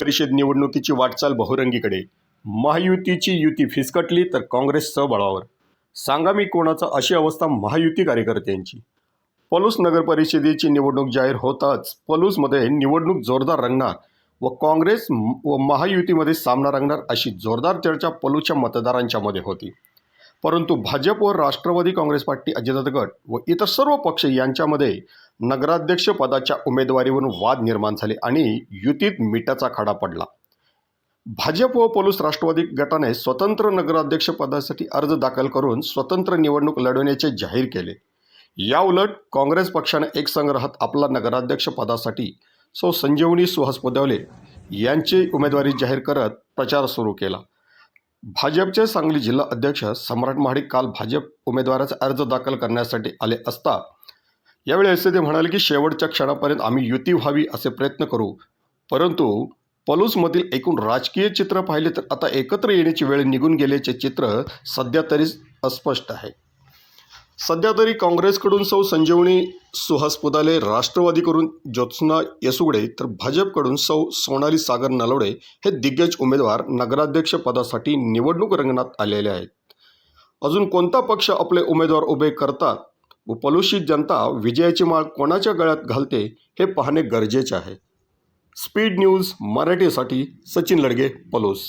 परिषद निवडणुकीची वाटचाल बहुरंगीकडे. महायुतीची युती फिसकटली तर काँग्रेस सबळावर. सांगा मी कोणाचा, अशी अवस्था महायुती कार्यकर्त्यांची. पलूस नगर परिषदेची निवडणूक जाहीर होताच पलूसमध्ये निवडणूक जोरदार रंगणार व काँग्रेस व महायुतीमध्ये सामना रंगणार अशी जोरदार चर्चा पलूसच्या मतदारांच्या मध्ये होती. परंतु भाजप व राष्ट्रवादी काँग्रेस पार्टी, अजितदादा गट व इतर सर्व पक्ष यांच्यामध्ये नगराध्यक्ष पदाच्या उमेदवारीवरून वाद निर्माण झाले आणि युतीत मिठाचा खडा पडला. भाजप व पलूस राष्ट्रवादी गटाने स्वतंत्र नगराध्यक्ष पदासाठी अर्ज दाखल करून स्वतंत्र निवडणूक लढवण्याचे जाहीर केले. याउलट काँग्रेस पक्षाने एकसंघ राहत आपला नगराध्यक्ष पदासाठी संजीवनी सुहास पुदवले यांची उमेदवारी जाहीर करत प्रचार सुरू केला. भाजपचे सांगली जिल्हा अध्यक्ष सम्राट महाडिक काल भाजप उमेदवाराचा अर्ज दाखल करण्यासाठी आले असता यावेळी असे ते म्हणाले की शेवटच्या क्षणापर्यंत आम्ही युती व्हावी असे प्रयत्न करू, परंतु पलूसमधील एकूण राजकीय चित्र पाहिले तर आता एकत्र येण्याची वेळ निघून गेल्याचे चित्र सध्या तरी अस्पष्ट आहे. सध्या तरी काँग्रेसकडून संजीवनी सुहास पुदाले, राष्ट्रवादीकडून ज्योत्स्ना येसुगडे तर भाजपकडून सोनाली सागर नलवडे हे दिग्गज उमेदवार नगराध्यक्ष पदासाठी निवडणूक रिंगणात आलेले आहेत. अजून कोणता पक्ष आपले उमेदवार उभे करतात व पलूसची जनता विजयाची माळ कोणाच्या गळ्यात घालते हे पाहणे गरजेचे आहे. स्पीड न्यूज मराठीसाठी सचिन लडगे, पलूस.